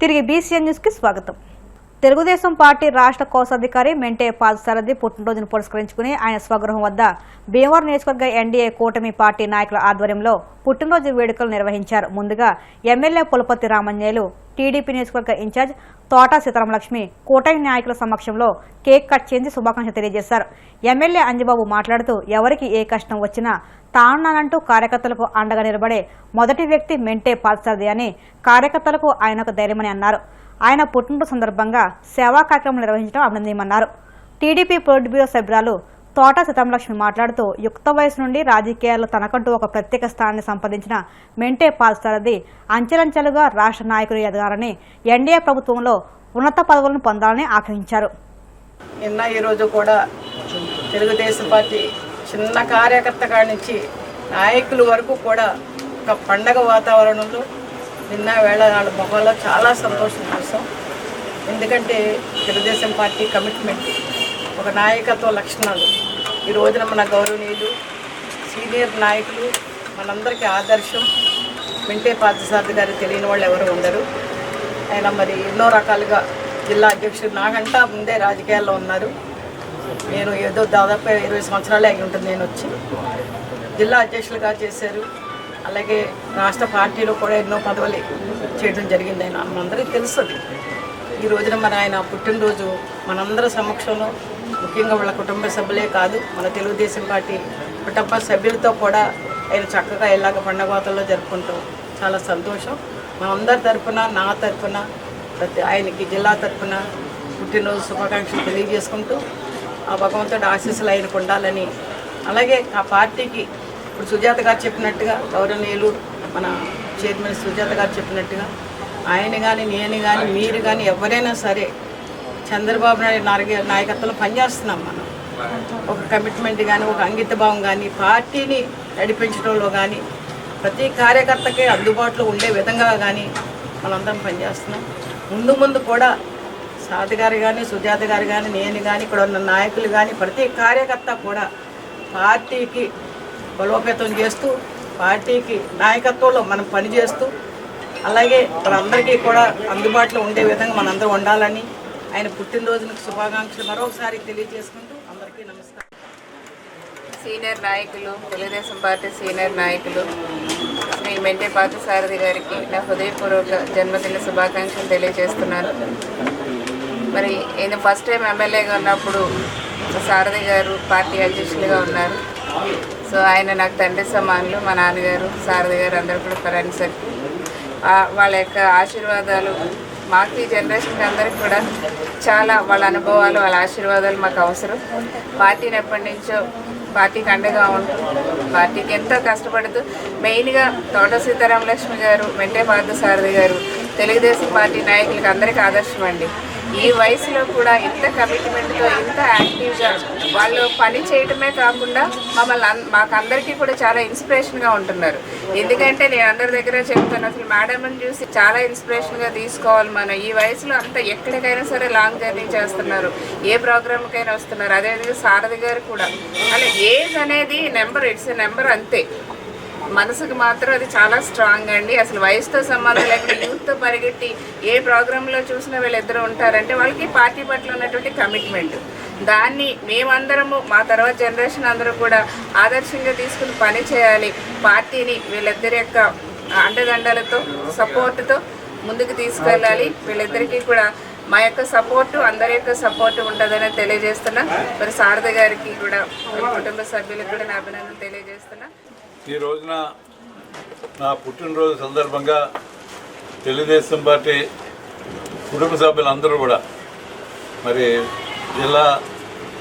తిరిగి BCN news కి స్వాగతం. తెలుగుదేశం పార్టీ రాష్ట్ర కోశాధికారి మెంటే పాదసారథి పుట్టినరోజును పురస్కరించుకుని ఆయన స్వగృహం వద్ద భీమవరం నియోజకవర్గ ఎన్డీఏ కూటమి పార్టీ నాయకుల ఆధ్వర్యంలో పుట్టినరోజు వేడుకలు నిర్వహించారు. ముందుగా ఎమ్మెల్యే పులపర్తి రామన్యాయులు, టీడీపీ నియోజకవర్గ ఇన్ఛార్జ్ తోట సీతారామలక్ష్మి కూటమి నాయకుల సమక్షంలో కేక్ కట్ చేసి శుభాకాంక్షలు తెలియజేశారు. ఎమ్మెల్యే అంజబాబు మాట్లాడుతూ ఎవరికి ఏ కష్టం వచ్చినా తానునంటూ కార్యకర్తలకు అండగా నిలబడే మొదటి వ్యక్తి మెంటే పాదసారథి అని, కార్యకర్తలకు ఆయనకు ధైర్యమని అన్నారు. ఆయన పుట్టినరోజు సందర్భంగా సేవా కార్యక్రమం నిర్వహించడం అభినందనీయమన్నారు. టీడీపీ పొలిట్ బ్యూరో సభ్యురాలు తోట సీతారామలక్ష్మి మాట్లాడుతూ యుక్త వయసు నుండి రాజకీయాల్లో తనకంటూ ఒక ప్రత్యేక స్థానాన్ని సంపాదించిన మెంటే పాదసారథి అంచెలంచెలుగా రాష్ట్ర నాయకులు ఎదగాలని, ఎన్డీఏ ప్రభుత్వంలో ఉన్నత పదవులను పొందాలని ఆకాంక్షించారు. నిన్న ఈరోజు కూడా తెలుగుదేశం పార్టీ చిన్న కార్యకర్త కాడి నుంచి నాయకుల వరకు కూడా ఒక పండగ వాతావరణంలో నిన్న వేళ వాళ్ళ మొహంలో చాలా సంతోషం చూసాం. ఎందుకంటే తెలుగుదేశం పార్టీ కమిట్మెంట్, ఒక నాయకత్వ లక్షణాలు ఈ రోజున మన గౌరవనీయులు సీనియర్ నాయకులు మనందరికీ ఆదర్శం మెంటే పాదసారథి గారు. తెలియని వాళ్ళు ఎవరు ఉండరు. ఆయన మరి ఎన్నో రకాలుగా జిల్లా అధ్యక్షుడు నాకంటా ముందే రాజకీయాల్లో ఉన్నారు. నేను ఏదో దాదాపు 20 సంవత్సరాలే అయి ఉంటుంది నేను వచ్చి. జిల్లా అధ్యక్షులుగా చేశారు. అలాగే రాష్ట్ర పార్టీలో కూడా ఎన్నో పదవులు చేయడం జరిగింది. ఆయన మనందరికీ తెలుస్తుంది. ఈ రోజున మన ఆయన పుట్టినరోజు మనందరి సమక్షంలో, ముఖ్యంగా వాళ్ళ కుటుంబ సభ్యులే కాదు, మన తెలుగుదేశం పార్టీ కుటుంబ సభ్యులతో కూడా ఆయన చక్కగా ఇలాగ పండగ వాతావరణంలో జరుపుకుంటాం. చాలా సంతోషం. మనందరి తరఫున, నా తరఫున, ఆయనకి జిల్లా తరఫున పుట్టినరోజు శుభాకాంక్షలు తెలియజేసుకుంటూ ఆ భగవంతుడి ఆశీస్సులు ఆయనకు ఉండాలని, అలాగే ఆ పార్టీకి ఇప్పుడు సుజాత గారు చెప్పినట్టుగా, గౌరవనీయులు మన చైర్మన్ సుజాత గారు చెప్పినట్టుగా, ఆయన కానీ నేను కానీ మీరు కానీ ఎవరైనా సరే చంద్రబాబు నాయుడు నాయకత్వంలో పనిచేస్తున్నాం. మనం ఒక కమిట్మెంట్ కానీ, ఒక అంకిత భావం కానీ, పార్టీని నడిపించడంలో కానీ, ప్రతి కార్యకర్తకి అందుబాటులో ఉండే విధంగా కానీ మనందరం పనిచేస్తున్నాం. ముందు కూడా సాతి గారు కానీ, సుజాత గారు కానీ, నేను కానీ, ఇక్కడ ఉన్న నాయకులు కానీ, ప్రతి కార్యకర్త కూడా పార్టీకి బలోపేతం చేస్తూ, పార్టీకి నాయకత్వంలో మనం పనిచేస్తూ, అలాగే మనందరికీ కూడా అందుబాటులో ఉండే విధంగా మనందరం ఉండాలని ఆయన పుట్టినరోజునికి శుభాకాంక్షలు మరొకసారి తెలియజేసుకుంటూ అందరికీ నమస్కారం. సీనియర్ నాయకులు, తెలుగుదేశం పార్టీ సీనియర్ నాయకులు శ్రీ మెంటే పాదసారథి గారికి నా హృదయపూర్వక జన్మదిన శుభాకాంక్షలు తెలియజేస్తున్నాను. మరి నేను ఫస్ట్ టైం ఎమ్మెల్యేగా ఉన్నప్పుడు సారథి గారు పార్టీ అధ్యక్షులుగా ఉన్నారు. సో ఆయన నాకు తండ్రి సమానులు. మా నాన్నగారు, సారథి గారు అందరూ కూడా ఫ్రెండ్స్. వాళ్ళ యొక్క ఆశీర్వాదాలు మాకు, ఈ జనరేషన్కి అందరికి కూడా చాలా, వాళ్ళ అనుభవాలు, వాళ్ళ ఆశీర్వాదాలు మాకు అవసరం. పార్టీని ఎప్పటి నుంచో పార్టీకి అండగా ఉంటూ, పార్టీకి ఎంతో కష్టపడుతూ, మెయిన్గా తోట సీతారామలక్ష్మి గారు, మెంటే పాదసారథి గారు తెలుగుదేశం పార్టీ నాయకులకి అందరికీ ఆదర్శం అండి. ఈ వయసులో కూడా ఇంత కమిట్మెంట్తో, ఇంత యాక్టివ్గా వాళ్ళు పని చేయటమే కాకుండా మాకందరికీ కూడా చాలా ఇన్స్పిరేషన్గా ఉంటున్నారు. ఎందుకంటే నేను అందరి దగ్గర చెప్తాను, అసలు మేడంని చూసి చాలా ఇన్స్పిరేషన్గా తీసుకోవాలి. మనం ఈ వయసులో అంతా ఎక్కడికైనా సరే లాంగ్ జర్నీ చేస్తున్నారు, ఏ ప్రోగ్రామ్కైనా వస్తున్నారు. అదేవిధంగా సారథి గారు కూడా అలా ఏజ్ అనేది నెంబర్, ఇట్స్ ఎ నెంబర్ అంతే. మనసుకు మాత్రం అది చాలా స్ట్రాంగ్ అండి. అసలు వయసుతో సంబంధం లేకుండా యూత్తో పరిగెట్టి ఏ ప్రోగ్రాంలో చూసినా వీళ్ళిద్దరూ ఉంటారంటే వాళ్ళకి పార్టీ పట్ల ఉన్నటువంటి కమిట్మెంట్. దాన్ని మేమందరము, మా తర్వాత జనరేషన్ అందరూ కూడా ఆదర్శంగా తీసుకుని పని చేయాలి. పార్టీని వీళ్ళిద్దరి యొక్క అండదండలతో, సపోర్టుతో ముందుకు తీసుకెళ్ళాలి. వీళ్ళిద్దరికీ కూడా మా యొక్క సపోర్టు, అందరి యొక్క సపోర్టు ఉంటుందని తెలియజేస్తున్నా. మరి సారథి గారికి కూడా, కుటుంబ సభ్యులకు కూడా నా అభినందన తెలియజేస్తున్నా. ఈ రోజున నా పుట్టినరోజు సందర్భంగా తెలుగుదేశం పార్టీ కుటుంబ సభ్యులందరూ కూడా, మరి జిల్లా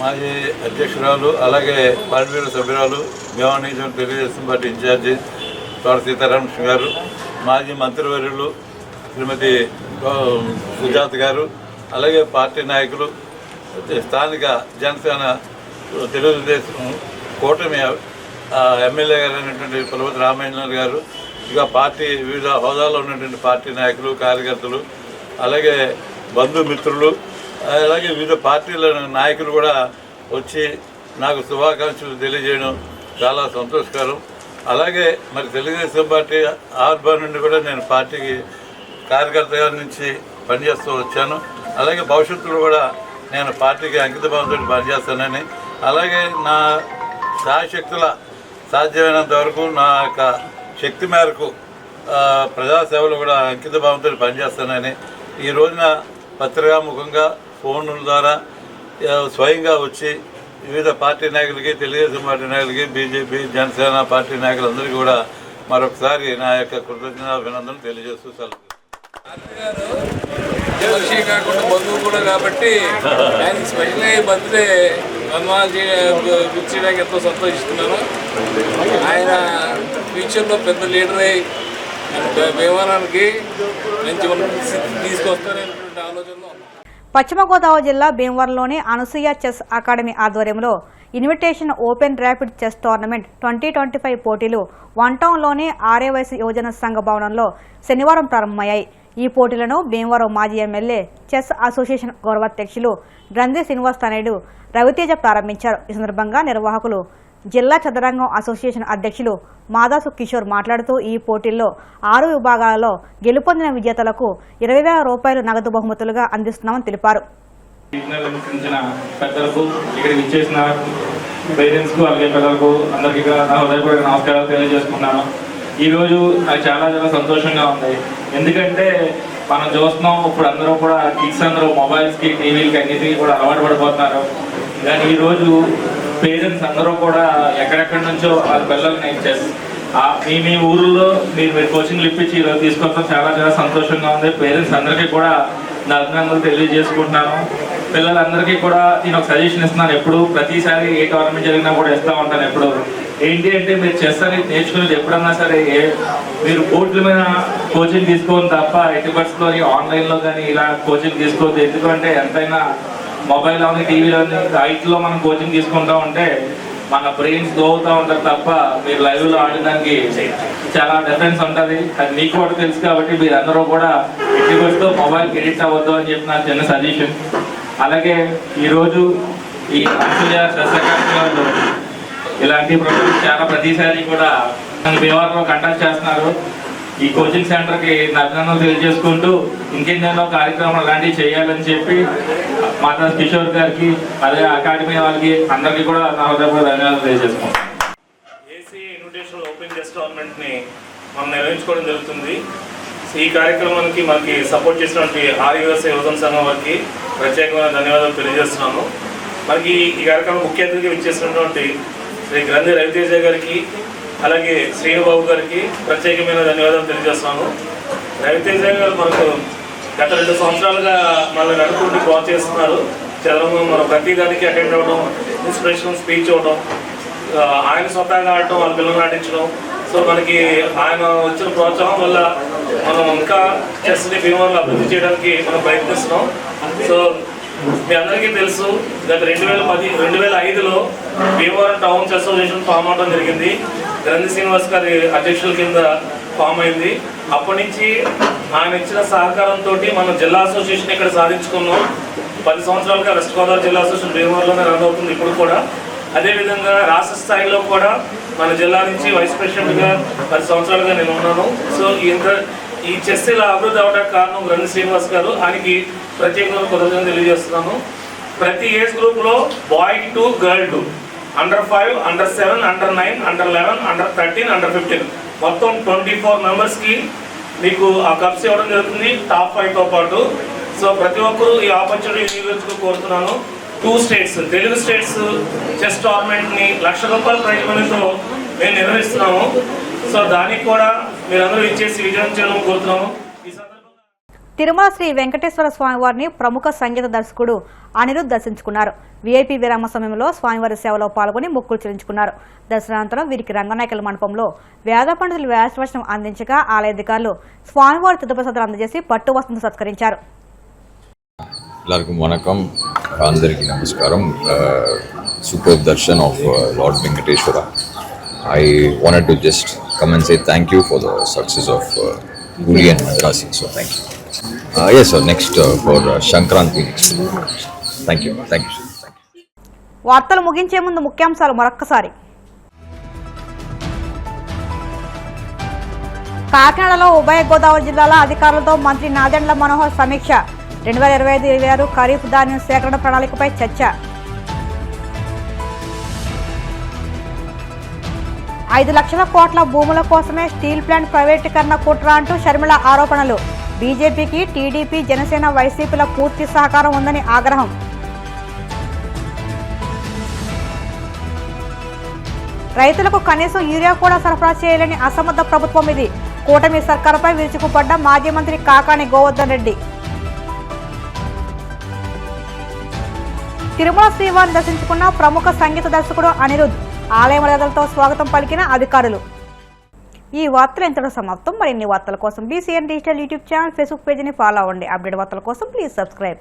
మాజీ అధ్యక్షురాలు, అలాగే పార్టీ సభ్యురాలు, భీమవరం తెలుగుదేశం పార్టీ ఇన్ఛార్జి తోట సీతారామలక్ష్మి గారు, మాజీ మంత్రివర్యులు శ్రీమతి సుజాత గారు, అలాగే పార్టీ నాయకులు, స్థానిక జనసేన తెలుగుదేశం కూటమి ఎమ్మెల్యే గారు అయినటువంటి పులపర్తి రామన్యాయులు గారు, ఇక పార్టీ వివిధ హోదాలో ఉన్నటువంటి పార్టీ నాయకులు, కార్యకర్తలు, అలాగే బంధుమిత్రులు, అలాగే వివిధ పార్టీల నాయకులు కూడా వచ్చి నాకు శుభాకాంక్షలు తెలియజేయడం చాలా సంతోషకరం. అలాగే మరి తెలుగుదేశం పార్టీ ఆర్బా నుండి కూడా నేను పార్టీకి కార్యకర్తగా నుంచి పనిచేస్తూ వచ్చాను. అలాగే భవిష్యత్తులో కూడా నేను పార్టీకి అంకితభావంతో పనిచేస్తానని, అలాగే నా శాశక్తుల సాధ్యమైనంత వరకు నా యొక్క శక్తి మేరకు ప్రజాసేవలో కూడా అంకితభావంతో పనిచేస్తానని ఈ రోజున పత్రికాముఖంగా ఫోన్ల ద్వారా స్వయంగా వచ్చి వివిధ పార్టీ నాయకులకి, తెలుగుదేశం పార్టీ నాయకులకి, బీజేపీ, జనసేన పార్టీ నాయకులందరికీ కూడా మరొకసారి నా యొక్క కృతజ్ఞతాభినందనలు తెలియజేస్తూ సెలవు. మనిషి కాకుండా బంధువు కూడా కాబట్టి ఆయన స్పెషల్ బర్త్డే సన్మానం గుర్తు చేయడానికి ఎంతో సంతోషిస్తున్నాను. ఆయన ఫ్యూచర్లో పెద్ద లీడర్ అయి భీమవరానికి మంచి తీసుకొస్తారనేటువంటి ఆలోచనలో. పశ్చిమ గోదావరి జిల్లా భీమవరంలోని అనసూయ చెస్ అకాడమీ ఆధ్వర్యంలో invitation open rapid chess tournament 2025 పోటీలు వన్ టౌన్లోని ఆర్యవైశ్య యువజన సంఘ భవనంలో శనివారం ప్రారంభమయ్యాయి. ఈ పోటీలను భీమవరం మాజీ ఎమ్మెల్యే చెస్ అసోసియేషన్ గౌరవాధ్యక్షులు గ్రంథి శ్రీనివాస్ తనయుడు రవితేజ ప్రారంభించారు. ఈ సందర్భంగా నిర్వాహకులు జిల్లా చదరంగం అసోసియేషన్ అధ్యక్షులు మాదాసు కిషోర్ మాట్లాడుతూ ఈ పోటీల్లో 6 విభాగాలలో గెలుపొందిన విజేతలకు 20,000 రూపాయలు నగదు బహుమతులుగా అందిస్తున్నామని తెలిపారు. పెద్దలకు ఇక్కడ విచ్చేసిన పేరెంట్స్ కు అలాగే పిల్లలకు అందరికీ నా హృదయపూర్వక నమస్కారాలు తెలియజేసుకున్నాను. ఈరోజు నాకు చాలా చాలా సంతోషంగా ఉంది. ఎందుకంటే మనం చూస్తున్నాం ఇప్పుడు అందరూ కూడా కిడ్స్ అందరూ మొబైల్స్కి, టీవీలకి అన్నిటికీ కూడా అలవాటు పడిపోతున్నారు. కానీ ఈరోజు పేరెంట్స్ అందరూ కూడా ఎక్కడెక్కడి నుంచో వాళ్ళ పిల్లల్ని మీ ఊళ్ళో మీరు కోచింగ్లు ఇప్పించి ఈరోజు తీసుకొస్తాం చాలా చాలా సంతోషంగా ఉంది. పేరెంట్స్ అందరికీ కూడా నా అభినందనలు తెలియజేసుకుంటున్నాను. పిల్లలందరికీ కూడా నేను ఒక సజెషన్ ఇస్తున్నాను. ఎప్పుడు ప్రతిసారి ఏ టోర్నమెంట్ జరిగినా కూడా ఇస్తూ ఉంటాను. ఎప్పుడు ఏంటి అంటే మీరు చెస్ అనేది నేర్చుకునేది ఎప్పుడన్నా సరే మీరు బోర్డుల మీద కోచింగ్ తీసుకోవద్దు తప్ప ఎటుబట్స్లోని ఆన్లైన్లో కానీ ఇలా కోచింగ్ తీసుకోవద్దు. ఎందుకంటే ఎంతైనా మొబైల్లోని, టీవీలోని, ఐటీలో మనం కోచింగ్ తీసుకుంటూ ఉంటే మన బ్రెయిన్స్ గ్రో అవుతూ ఉంటారు తప్ప మీరు లైవ్లో ఆడడానికి చాలా డిఫరెన్స్ ఉంటుంది. అది మీకు కూడా తెలుసు కాబట్టి మీరు అందరూ కూడా ఎటుబట్స్తో మొబైల్కి ఎడిట్ అవ్వద్దు అని చెప్పి నాకు చిన్న సజెషన్. అలాగే ఈరోజు ఈ అనసూయ చెస్ అకాడమీలో ఇలాంటి ప్రోగ్రామ్స్ చాలా ప్రతిసారి కూడా భీమవరంలో కండక్ట్ చేస్తున్నారు. ఈ కోచింగ్ సెంటర్కి అభినందనలు తెలియజేసుకుంటూ ఇంకెన్నెన్నో కార్యక్రమాలు అలాంటివి చేయాలని చెప్పి మాతా కిషోర్ గారికి అదే అకాడమీ వాళ్ళకి అందరికీ కూడా నా హృదయపూర్వక ధన్యవాదాలు తెలియజేసుకుంటాం. ఏసీ ఇన్విటేషన్ ఓపెన్ చెస్ టోర్నమెంట్ని మనం నిర్వహించుకోవడం జరుగుతుంది. ఈ కార్యక్రమానికి మనకి సపోర్ట్ చేసినటువంటి ఆర్యవైశ్య యువజన సంఘం వారికి ప్రత్యేకమైన ధన్యవాదాలు తెలియజేస్తున్నాను. మనకి ఈ కార్యక్రమం ముఖ్య అతిథిగా ఇచ్చేసినటువంటి శ్రీ గ్రంథి రవితేజ గారికి అలాగే శ్రీనుబాబు గారికి ప్రత్యేకమైన ధన్యవాదాలు తెలియజేస్తున్నాను. రవితేజ గారు మనకు గత 2 సంవత్సరాలుగా మనల్ని అనుకుంటూ ప్రోత్సహిస్తున్నారు. చదవడం మనం ప్రతి దానికి అటెండ్ అవ్వడం, ఇన్స్పిరేషనల్ స్పీచ్ అవ్వడం, ఆయన స్వతహాగా ఆడటం, వాళ్ళ పిల్లలు నటించడం. సో మనకి ఆయన వచ్చిన ప్రోత్సాహం వల్ల మనం ఇంకా చెస్ని భీమవరంలో అభివృద్ధి చేయడానికి మనం ప్రయత్నిస్తున్నాం. సో మీ అందరికీ తెలుసు గత 2005లో Bhimavaram town chess association form అవడం జరిగింది. గ్రంథి శ్రీనివాస్ గారి అధ్యక్షుల కింద ఫామ్ అయింది. అప్పటి నుంచి ఆయన ఇచ్చిన సహకారంతో మనం జిల్లా అసోసియేషన్ ఇక్కడ సాధించుకున్నాం. 10 సంవత్సరాలుగా వెస్ట్ గోదావరి జిల్లా అసోసియేషన్ భీమవరంలోనే రన్ అవుతుంది ఇప్పుడు కూడా. అదేవిధంగా రాష్ట్ర స్థాయిలో కూడా మన జిల్లా నుంచి వైస్ ప్రెసిడెంట్గా 10 సంవత్సరాలుగా నేను ఉన్నాను. సో ఈ చెస్ ఇలా అభివృద్ధి అవడానికి కారణం గ్రంథి శ్రీనివాస్ గారు. ఆయనకి ప్రత్యేకంగా కృతజ్ఞతలు తెలియజేస్తున్నాను. ప్రతి ఏజ్ గ్రూప్లో bye 2, girl 2, Under 5, Under 7, Under 9, Under 11, Under 13, Under 15 మొత్తం 24 మెంబర్స్కి మీకు ఆ కప్స్ ఇవ్వడం జరుగుతుంది టాప్ 5తో పాటు. సో ప్రతి ఒక్కరూ ఈ ఆపర్చునిటీ వినియోగించుకో కోరుతున్నాను. 2 స్టేట్స్ తెలుగు స్టేట్స్ చెస్ టోర్నమెంట్ని ₹1,00,000 ప్రైజ్ మనీతో మేము నిర్వహిస్తున్నాము. సో దానికి కూడా మీరందరూ ఇచ్చేసి విజయం చేయడం కోరుతున్నాము. తిరుమల శ్రీ వెంకటేశ్వర స్వామివారిని ప్రముఖ సంగీత దర్శకుడు అనిరుద్ దర్శించుకున్నారు. వీఐపీ విరామ సమయంలో స్వామివారి సేవలో పాల్గొని మొక్కులు చెల్లించుకున్నారు. దర్శనానంతరం వీరికి రంగనాయకుల మండపంలో వేద పండితులు వేదవచనం అందించగా ఆలయ అధికారులు స్వామివారి తీర్థప్రసాదాలు అందజేసి పట్టు వస్త్రంతో సత్కరించారు. எல்லாருக்கும் வணக்கம், అందరికీ నమస్కారం. Super Darshan of lord Venkateswara. I wanted to just come and say thank you for the success of Guli and Madrasi. So thank you. Yes sir, next for Shankranti next. Thank you. Thank you. వార్తలు ముగించే ముందు ముఖ్యాంశాలు మరొక్కసారి. కాకినాడలో ఉభయ గోదావరి జిల్లాల అధికారులతో మంత్రి నాదెండ్ల మనోహర్ సమీక్ష 2025-26 ఖరీఫ్ ధాన్యం సేకరణ ప్రణాళికపై చర్చ. 5 లక్షల కోట్ల భూముల కోసమే స్టీల్ ప్లాంట్ ప్రైవేటీకరణ కుట్ర అంటూ షర్మిల ఆరోపణలు. బీజేపీకి టీడీపీ, జనసేన, వైసీపీల పూర్తి సహకారం ఉందని ఆగ్రహం. రైతులకు కనీసం యూరియా కూడా సరఫరా చేయలేని అసమర్థ ప్రభుత్వం ఇది. కూటమి సర్కారుపై విరుచుకుపడ్డ మాజీ మంత్రి కాకాని గోవర్ధన్ రెడ్డి. తిరుమల శ్రీవారిని దర్శించుకున్న ప్రముఖ సంగీత దర్శకుడు అనిరుద్. ఆలయ మర్యాదలతో స్వాగతం పలికిన అధికారులు. ఈ వార్తలు ఇంతలో సమాప్తం. మరిన్ని వార్తల కోసం BCN digital YouTube channel, Facebook పేజీని ఫాలో అవ్వండి. అప్డేట్ వార్తల కోసం ప్లీజ్ సబ్స్క్రైబ్.